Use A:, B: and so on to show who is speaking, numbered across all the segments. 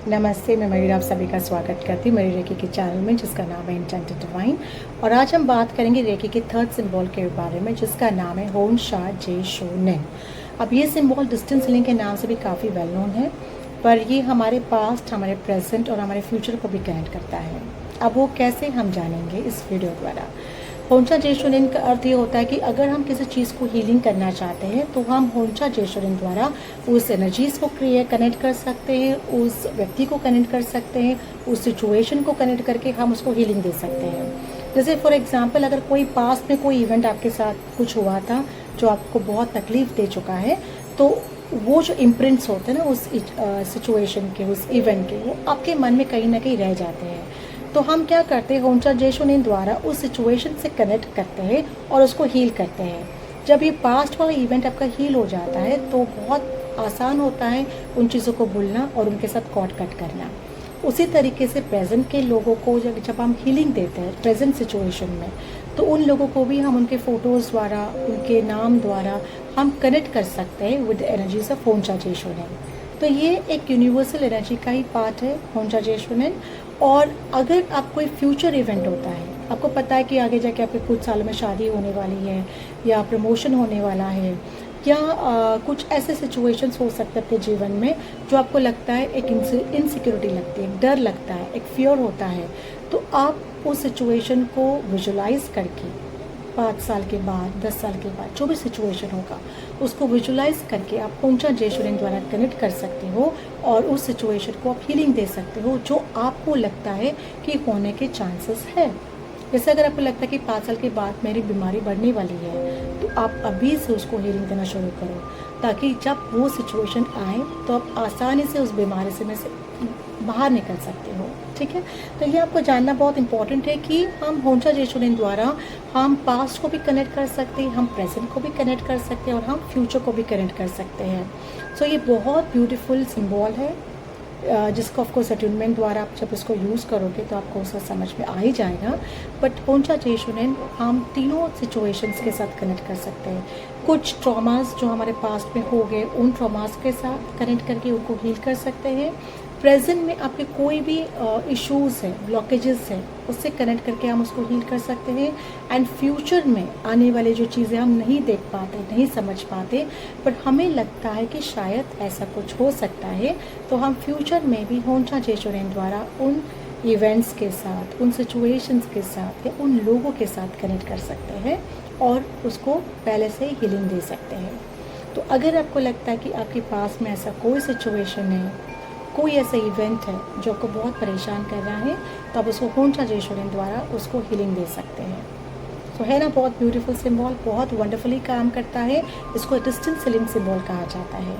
A: नमस्ते, मैं मयूर आप सभी का स्वागत करती हूँ मेरी रेकी के चैनल में जिसका नाम है इंटेंटेड डिवाइन। और आज हम बात करेंगे रेकी के थर्ड सिंबल के बारे में जिसका नाम है होन शा जे शो नेन। अब ये सिंबल डिस्टेंस लिंक के नाम से भी काफ़ी वेल नोन है, पर ये हमारे पास्ट, हमारे प्रेजेंट और हमारे फ्यूचर को भी कनेक्ट करता है। अब वो कैसे हम जानेंगे इस वीडियो द्वारा। होंशा जेशोनिन का अर्थ ये होता है कि अगर हम किसी चीज़ को हीलिंग करना चाहते हैं तो हम होंशा जेशोनिन द्वारा उस एनर्जीज़ को कनेक्ट कर सकते हैं, उस व्यक्ति को कनेक्ट कर सकते हैं, उस सिचुएशन को कनेक्ट करके हम उसको हीलिंग दे सकते हैं। जैसे फॉर एग्जांपल, अगर कोई पास्ट में कोई इवेंट आपके साथ कुछ हुआ था जो आपको बहुत तकलीफ दे चुका है, तो वो जो इम्प्रिंट्स होते हैं ना उस सिचुएशन के, उस इवेंट के, वो आपके मन में कहीं ना कहीं रह जाते हैं। तो हम क्या करते हैं, होंशा जेशोनिन द्वारा उस सिचुएशन से कनेक्ट करते हैं और उसको हील करते हैं। जब ये पास्ट वाला इवेंट आपका हील हो जाता है तो बहुत आसान होता है उन चीज़ों को भूलना और उनके साथ कॉर्ड कट करना। उसी तरीके से प्रेजेंट के लोगों को जब हम हीलिंग देते हैं प्रेजेंट सिचुएशन में, तो उन लोगों को भी हम उनके फ़ोटोज़ द्वारा, उनके नाम द्वारा हम कनेक्ट कर सकते हैं विद एनर्जीज ऑफ होंशा जेशोनिन। तो ये एक यूनिवर्सल एनर्जी का ही पार्ट है होंशा जेशोनिन। और अगर आप कोई फ्यूचर इवेंट होता है, आपको पता है कि आगे जाके आपके कुछ सालों में शादी होने वाली है या प्रमोशन होने वाला है या कुछ ऐसे सिचुएशंस हो सकते हैं अपने जीवन में जो आपको लगता है एक इनसिक्योरिटी लगती है, डर लगता है, एक फियर होता है, तो आप उस सिचुएशन को विजुलाइज करके 5 साल के बाद, 10 साल के बाद, जो भी सिचुएशन होगा उसको विजुलाइज करके आप होंशा जेशोनिन द्वारा कनेक्ट कर सकते हो और उस सिचुएशन को आप हीलिंग दे सकते हो जो आपको लगता है कि होने के चांसेस है। जैसे अगर आपको लगता है कि 5 साल के बाद मेरी बीमारी बढ़ने वाली है, तो आप अभी से उसको हीलिंग देना शुरू करो ताकि जब वो सिचुएशन आए तो आप आसानी से उस बीमारी से बाहर निकल सकते हो। ठीक है, तो ये आपको जानना बहुत इंपॉर्टेंट है कि हम होंशा जेशोनिन द्वारा हम पास्ट को भी कनेक्ट कर सकते हैं, हम प्रेजेंट को भी कनेक्ट कर सकते हैं और हम फ्यूचर को भी कनेक्ट कर सकते हैं। सो ये बहुत ब्यूटीफुल सिंबल है जिसको ऑफकोर्स अट्यूनमेंट द्वारा आप जब इसको यूज़ करोगे तो आपको उसका समझ में आ ही जाएगा। बट होंशा जेशोनिन हम तीनों सिचुएशंस के साथ कनेक्ट कर सकते हैं। कुछ ट्रॉमास जो हमारे पास्ट में हो गए, उन ट्रॉमास के साथ कनेक्ट करके उनको हील कर सकते हैं। प्रेजेंट में आपके कोई भी इश्यूज़ हैं, ब्लॉकेजेस हैं, उससे कनेक्ट करके हम उसको हील कर सकते हैं। एंड फ्यूचर में आने वाली जो चीज़ें हम नहीं देख पाते, नहीं समझ पाते, पर हमें लगता है कि शायद ऐसा कुछ हो सकता है, तो हम फ्यूचर में भी होंशा जेशोनिन द्वारा उन इवेंट्स के साथ, उन सिचुएशंस के साथ या उन लोगों के साथ कनेक्ट कर सकते हैं और उसको पहले से ही हीलिंग दे सकते हैं। तो अगर आपको लगता है कि आपके पास में ऐसा कोई सिचुएशन है, कोई ऐसा इवेंट है जो आपको बहुत परेशान कर रहा है, तो आप उसको होंशा जेशोनिन द्वारा उसको हीलिंग दे सकते हैं। तो है ना, बहुत ब्यूटीफुल सिंबल, बहुत वंडरफुली काम करता है। इसको डिस्टेंस हीलिंग सिंबल कहा जाता है।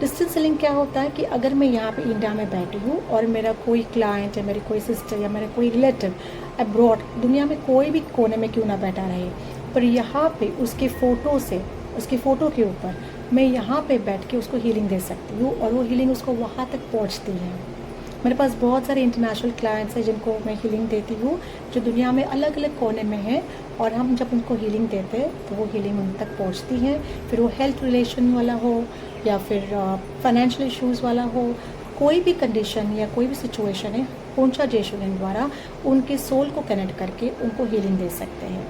A: डिस्टेंस हीलिंग क्या होता है कि अगर मैं यहाँ पे इंडिया में बैठी हूँ और मेरा कोई क्लाइंट है, मेरी कोई सिस्टर या मेरा कोई रिलेटिव अब्रॉड, दुनिया में कोई भी कोने में क्यों ना बैठा रहे, पर यहाँ पे उसके फ़ोटो से, उसकी फ़ोटो के ऊपर मैं यहाँ पे बैठ के उसको हीलिंग दे सकती हूँ और वो हीलिंग उसको वहाँ तक पहुँचती है। मेरे पास बहुत सारे इंटरनेशनल क्लाइंट्स हैं जिनको मैं हीलिंग देती हूँ, जो दुनिया में अलग अलग कोने में हैं, और हम जब उनको हीलिंग देते हैं तो वो हीलिंग उन तक पहुँचती है। फिर वो हेल्थ रिलेशन वाला हो या फिर फाइनेंशियल इश्यूज़ वाला हो, कोई भी कंडीशन या कोई भी सिचुएशन है, होंशा जेशोनिन द्वारा उनके सोल को कनेक्ट करके उनको हीलिंग दे सकते हैं।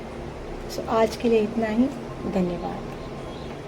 A: सो आज के लिए इतना ही, धन्यवाद।